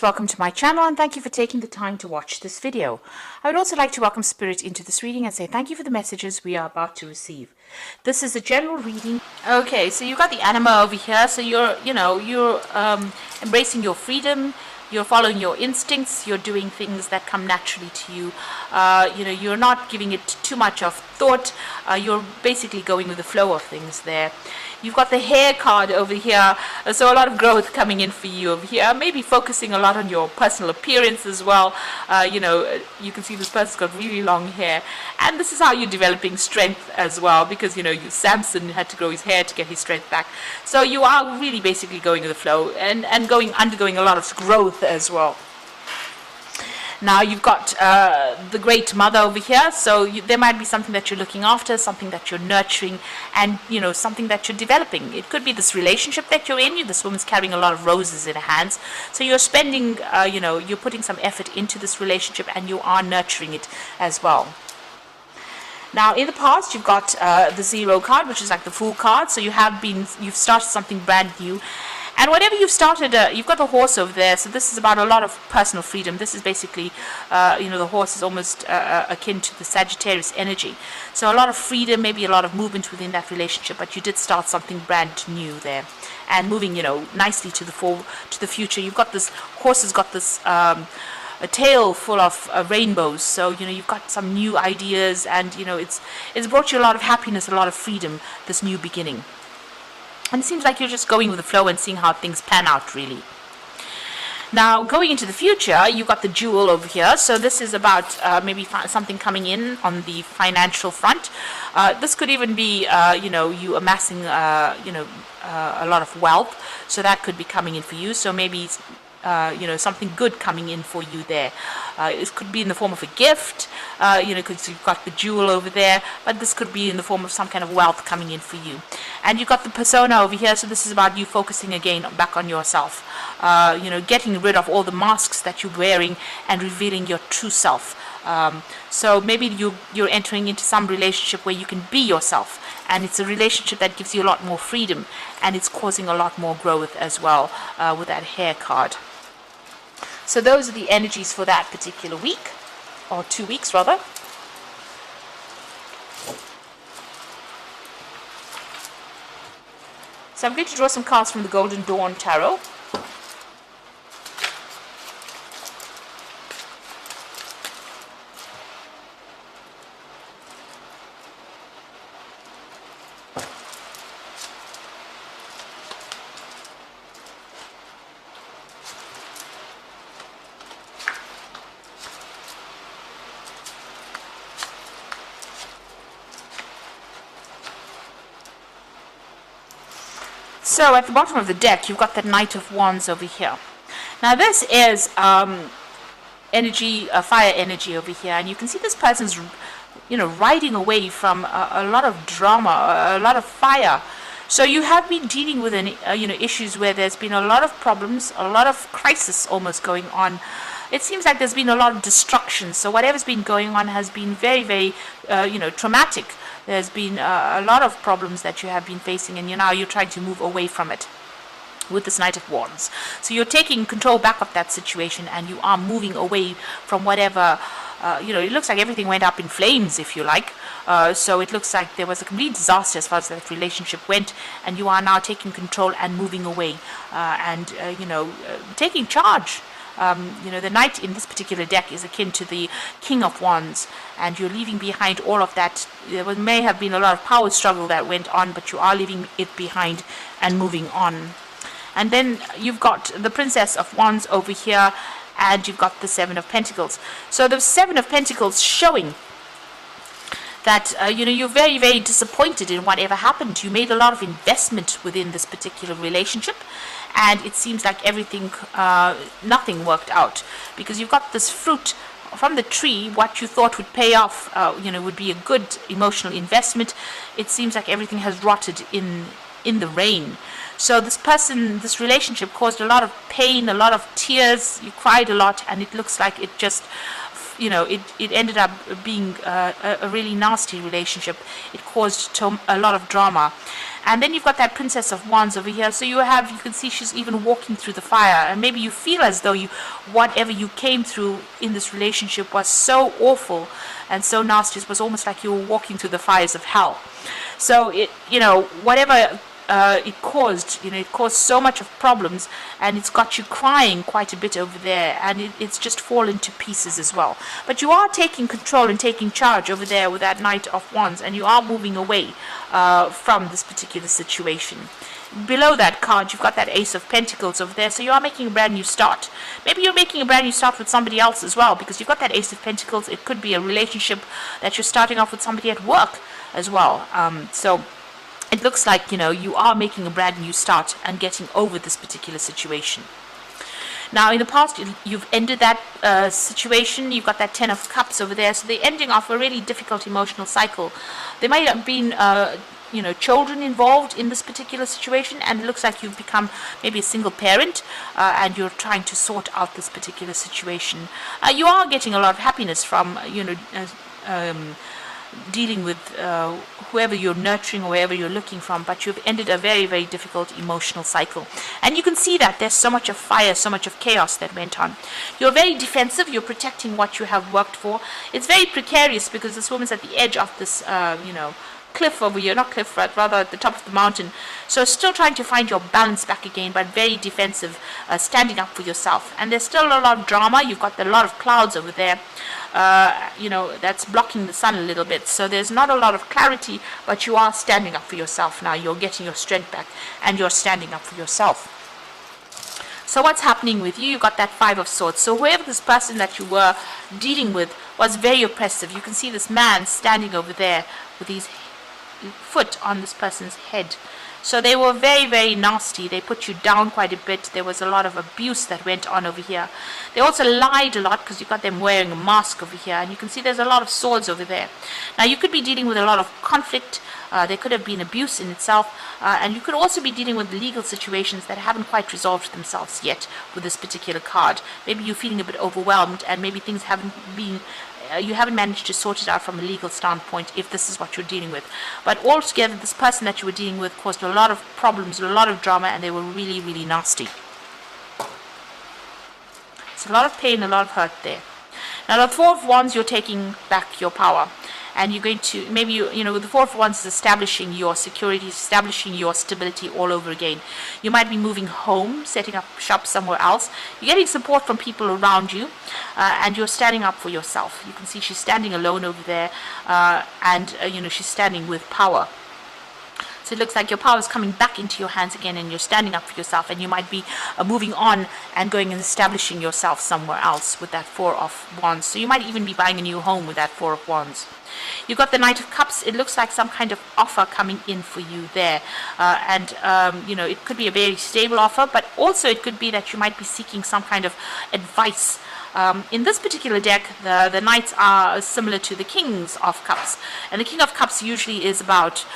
Welcome to my channel and thank you for taking the time to watch this video. I would also like to welcome Spirit into this reading and say thank you for the messages we are about to receive. This is a general reading. Okay, so you've got the anima over here, so you're embracing your freedom, you're following your instincts, you're doing things that come naturally to you. You're not giving it too much of thought, you're basically going with the flow of things there. You've got the hair card over here, so a lot of growth coming in for you over here. Maybe focusing a lot on your personal appearance as well. You can see this person's got really long hair, and this is how you're developing strength as well, because Samson had to grow his hair to get his strength back. So you are really basically going with the flow and undergoing a lot of growth as well. Now you've got the Great Mother over here, so there might be something that you're looking after, something that you're nurturing, and something that you're developing. It could be this relationship that you're in. This woman's carrying a lot of roses in her hands, so you're spending, you're putting some effort into this relationship, and you are nurturing it as well. Now, in the past, you've got the Zero card, which is like the Fool card. So you've started something brand new. And whatever you've started, you've got the horse over there. So this is about a lot of personal freedom. This is basically, the horse is almost akin to the Sagittarius energy. So a lot of freedom, maybe a lot of movement within that relationship. But you did start something brand new there, and moving, nicely to the future. You've got this horse has got this. A tail full of rainbows, so you've got some new ideas, and it's brought you a lot of happiness, a lot of freedom, this new beginning. And it seems like you're just going with the flow and seeing how things pan out, really. Now, going into the future, you've got the Jewel over here. So this is about maybe something coming in on the financial front. This could even be, you amassing, a lot of wealth. So that could be coming in for you. So maybe something good coming in for you there. It could be in the form of a gift, because you've got the jewel over there, but this could be in the form of some kind of wealth coming in for you. And you've got the persona over here, so this is about you focusing again back on yourself, getting rid of all the masks that you're wearing and revealing your true self. So maybe you're entering into some relationship where you can be yourself, and it's a relationship that gives you a lot more freedom, and it's causing a lot more growth as well, with that hair card. So those are the energies for that particular week, or 2 weeks rather. So I'm going to draw some cards from the Golden Dawn Tarot. So at the bottom of the deck, you've got the Knight of Wands over here. Now this is energy, fire energy over here, and you can see this person's, riding away from a lot of drama, a lot of fire. So you have been dealing with issues where there's been a lot of problems, a lot of crisis almost going on. It seems like there's been a lot of destruction. So whatever's been going on has been very, very, traumatic. There's been a lot of problems that you have been facing, and you're trying to move away from it with this Knight of Wands. So you're taking control back of that situation, and you are moving away from whatever, it looks like everything went up in flames, if you like. So it looks like there was a complete disaster as far as that relationship went, and you are now taking control and moving away, and taking charge. The Knight in this particular deck is akin to the King of Wands, and you're leaving behind all of that. There may have been a lot of power struggle that went on, but you are leaving it behind and moving on. And then you've got the Princess of Wands over here, and you've got the Seven of Pentacles. So the Seven of Pentacles showing that you're very, very disappointed in whatever happened. You made a lot of investment within this particular relationship, and it seems like everything, nothing worked out, because you've got this fruit from the tree. What you thought would pay off, would be a good emotional investment. It seems like everything has rotted in the rain. So this relationship caused a lot of pain, a lot of tears. You cried a lot, and it looks like it just it ended up being a really nasty relationship. It caused a lot of drama. And then you've got that Princess of Wands over here. So you can see she's even walking through the fire. And maybe you feel as though whatever you came through in this relationship was so awful and so nasty. It was almost like you were walking through the fires of hell. So whatever it caused so much of problems, and it's got you crying quite a bit over there, and it's just fallen to pieces as well. But you are taking control and taking charge over there with that Knight of Wands, and you are moving away from this particular situation. Below that card, you've got that Ace of Pentacles over there, so you are making a brand new start. Maybe you're making a brand new start with somebody else as well, because you've got that Ace of Pentacles. It could be a relationship that you're starting off with somebody at work as well. So it looks like, you are making a brand new start and getting over this particular situation. Now, in the past, you've ended that situation. You've got that Ten of Cups over there. So they're ending off a really difficult emotional cycle. There might have been, children involved in this particular situation. And it looks like you've become maybe a single parent and you're trying to sort out this particular situation. You are getting a lot of happiness from, dealing with whoever you're nurturing or wherever you're looking from, but you've ended a very, very difficult emotional cycle. And you can see that there's so much of fire, so much of chaos that went on. You're very defensive. You're protecting what you have worked for. It's very precarious because this woman's at the edge of this, cliff over here, not cliff, but rather at the top of the mountain. So still trying to find your balance back again, but very defensive, standing up for yourself. And there's still a lot of drama. You've got a lot of clouds over there, that's blocking the sun a little bit. So there's not a lot of clarity, but you are standing up for yourself now. You're getting your strength back and you're standing up for yourself. So what's happening with you? You got that Five of Swords. So whoever this person that you were dealing with was very oppressive. You can see this man standing over there with his foot on this person's head. So they were very, very nasty. They put you down quite a bit. There was a lot of abuse that went on over here. They also lied a lot because you got them wearing a mask over here. And you can see there's a lot of swords over there. Now, you could be dealing with a lot of conflict. There could have been abuse in itself. And you could also be dealing with legal situations that haven't quite resolved themselves yet with this particular card. Maybe you're feeling a bit overwhelmed and maybe things haven't been you haven't managed to sort it out from a legal standpoint if this is what you're dealing with. But altogether, this person that you were dealing with caused a lot of problems, a lot of drama, and they were really, really nasty. It's a lot of pain, a lot of hurt there. Now, the Four of Wands, you're taking back your power. And you're going to, maybe, with the Four of Wands is establishing your security, establishing your stability all over again. You might be moving home, setting up shop somewhere else. You're getting support from people around you, and you're standing up for yourself. You can see she's standing alone over there, and she's standing with power. So it looks like your power is coming back into your hands again, and you're standing up for yourself, and you might be moving on and going and establishing yourself somewhere else with that Four of Wands. So you might even be buying a new home with that Four of Wands. You've got the Knight of Cups. It looks like some kind of offer coming in for you there. It could be a very stable offer, but also it could be that you might be seeking some kind of advice. In this particular deck, the Knights are similar to the Kings of Cups. And the King of Cups usually is about,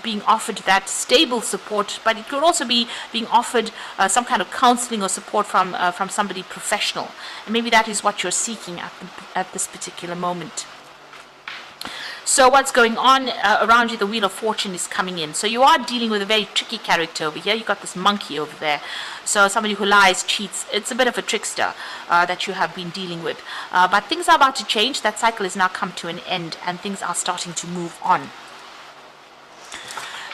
being offered that stable support, but it could also be being offered some kind of counseling or support from somebody professional. And maybe that is what you're seeking at this particular moment. So what's going on around you? The Wheel of Fortune is coming in. So you are dealing with a very tricky character over here. You've got this monkey over there. So somebody who lies, cheats. It's a bit of a trickster that you have been dealing with. But things are about to change. That cycle has now come to an end, and things are starting to move on.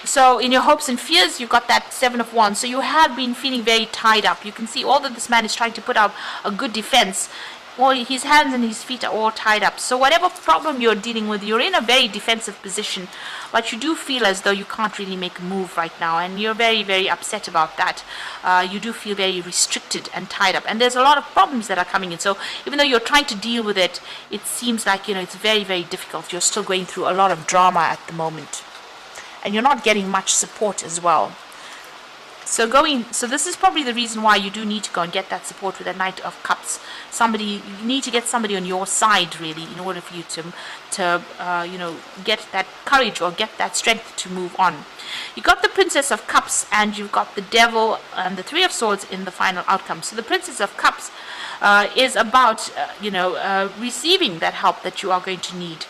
So in your hopes and fears, you've got that Seven of Wands. So you have been feeling very tied up. You can see all that this man is trying to put up a good defense. Well, his hands and his feet are all tied up. So whatever problem you're dealing with, you're in a very defensive position, but you do feel as though you can't really make a move right now, and you're very, very upset about that. You do feel very restricted and tied up, and there's a lot of problems that are coming in. So even though you're trying to deal with it, it seems like, it's very, very difficult. You're still going through a lot of drama at the moment, and you're not getting much support as well. So this is probably the reason why you do need to go and get that support with a Knight of Cups. You need to get somebody on your side, really, in order for you to get that courage or get that strength to move on. You got the Princess of Cups, and you've got the Devil and the Three of Swords in the final outcome. So the Princess of Cups is about receiving that help that you are going to need.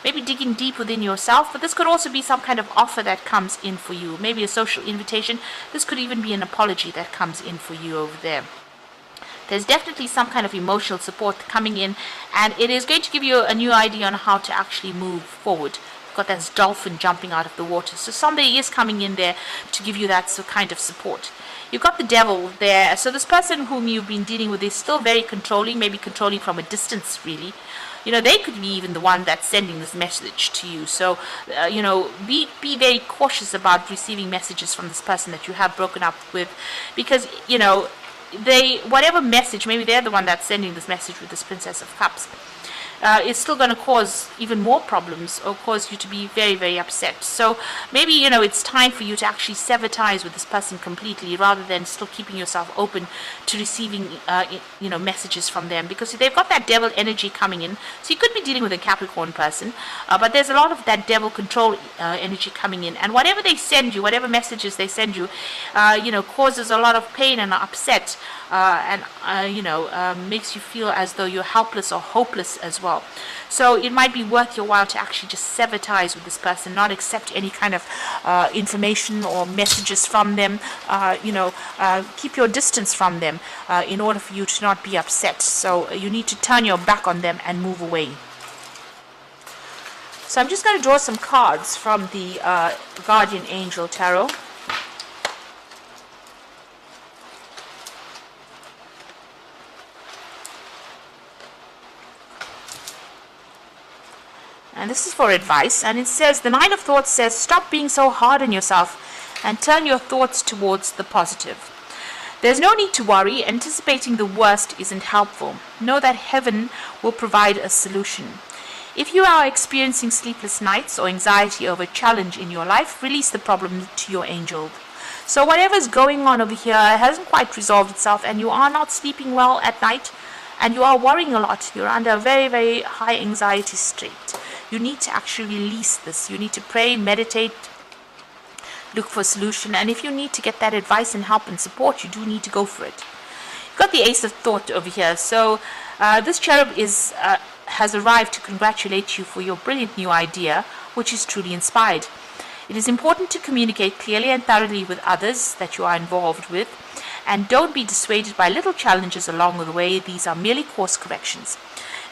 Maybe digging deep within yourself, but this could also be some kind of offer that comes in for you, maybe a social invitation. This could even be an apology that comes in for you over there. There's definitely some kind of emotional support coming in, and it is going to give you a new idea on how to actually move forward. You've got that dolphin jumping out of the water, so somebody is coming in there to give you that kind of support. You've got the Devil there, so this person whom you've been dealing with is still very controlling, maybe controlling from a distance, really. They could be even the one that's sending this message to you. So, be very cautious about receiving messages from this person that you have broken up with, because, whatever message, maybe they're the one that's sending this message with this Princess of Cups, is still going to cause even more problems or cause you to be very, very upset. So maybe, it's time for you to actually sever ties with this person completely, rather than still keeping yourself open to receiving, messages from them, because they've got that devil energy coming in. So you could be dealing with a Capricorn person, but there's a lot of that devil control energy coming in. And whatever they send you, whatever messages they send you, causes a lot of pain and upset, and makes you feel as though you're helpless or hopeless as well. So it might be worth your while to actually just sever ties with this person, not accept any kind of information or messages from them. Keep your distance from them in order for you to not be upset. So you need to turn your back on them and move away. So I'm just going to draw some cards from the Guardian Angel Tarot. And this is for advice, and it says, the Nine of Thoughts says, stop being so hard on yourself and turn your thoughts towards the positive. There's no need to worry. Anticipating the worst isn't helpful. Know that heaven will provide a solution. If you are experiencing sleepless nights or anxiety over a challenge in your life, release the problem to your angel. So whatever's going on over here hasn't quite resolved itself, and you are not sleeping well at night, and you are worrying a lot. You're under a very, very high anxiety state. You need to actually release this. You need to pray, meditate, look for a solution. And if you need to get that advice and help and support, you do need to go for it. You've got the Ace of Thought over here. So this cherub has arrived to congratulate you for your brilliant new idea, which is truly inspired. It is important to communicate clearly and thoroughly with others that you are involved with, and don't be dissuaded by little challenges along the way. These are merely course corrections.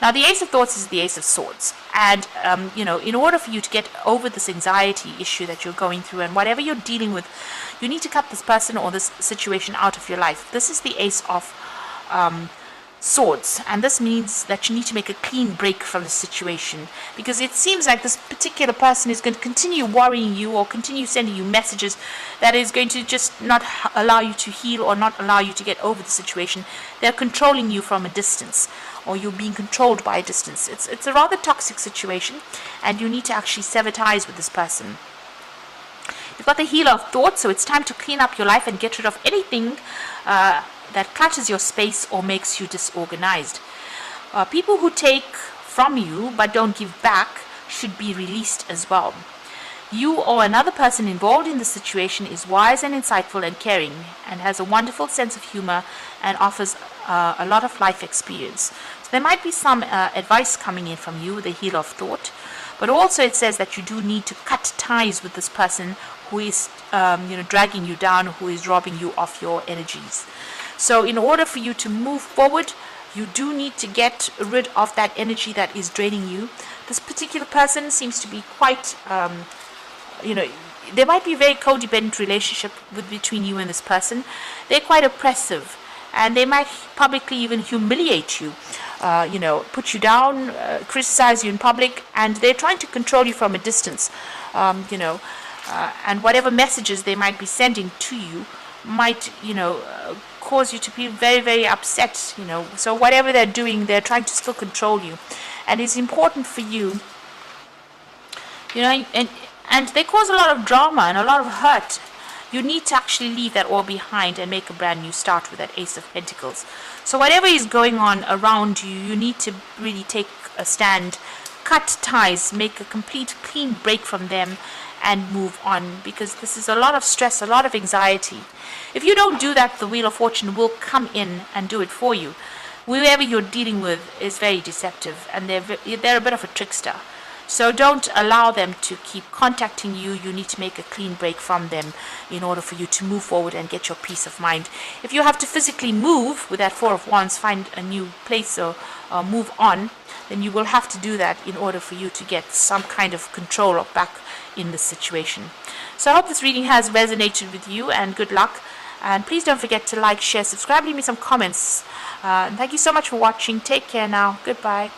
Now, the Ace of Thoughts is the Ace of Swords. And, in order for you to get over this anxiety issue that you're going through and whatever you're dealing with, you need to cut this person or this situation out of your life. This is the Ace of Swords. And this means that you need to make a clean break from the situation, because it seems like this particular person is going to continue worrying you or continue sending you messages that is going to just not allow you to heal or not allow you to get over the situation. They're controlling you from a distance, or you're being controlled by a distance. It's a rather toxic situation, and you need to actually sever ties with this person. You've got the Healer of Thoughts, so it's time to clean up your life and get rid of anything that clutters your space or makes you disorganized. People who take from you but don't give back should be released as well. You or another person involved in the situation is wise and insightful and caring, and has a wonderful sense of humor and offers a lot of life experience. So there might be some advice coming in from you, the Healer of Thought, but also it says that you do need to cut ties with this person who is dragging you down, who is robbing you of your energies. So in order for you to move forward, you do need to get rid of that energy that is draining you. This particular person seems to be quite there might be a very codependent relationship between you and this person. They're quite oppressive, and they might publicly even humiliate you, put you down, criticize you in public, and they're trying to control you from a distance, and whatever messages they might be sending to you might, cause you to be very, very upset, So whatever they're doing, they're trying to still control you, and it's important for you, and they cause a lot of drama and a lot of hurt, You need to actually leave that all behind and make a brand new start with that Ace of Pentacles. So whatever is going on around you, you need to really take a stand, cut ties, make a complete clean break from them, and move on, because this is a lot of stress, a lot of anxiety. If you don't do that, the Wheel of Fortune will come in and do it for you. Whoever you're dealing with is very deceptive, and they're a bit of a trickster. So don't allow them to keep contacting you. You need to make a clean break from them in order for you to move forward and get your peace of mind. If you have to physically move with that Four of Wands, find a new place or move on, then you will have to do that in order for you to get some kind of control or back in the situation. So I hope this reading has resonated with you, and good luck. And please don't forget to like, share, subscribe, leave me some comments. And thank you so much for watching. Take care now. Goodbye.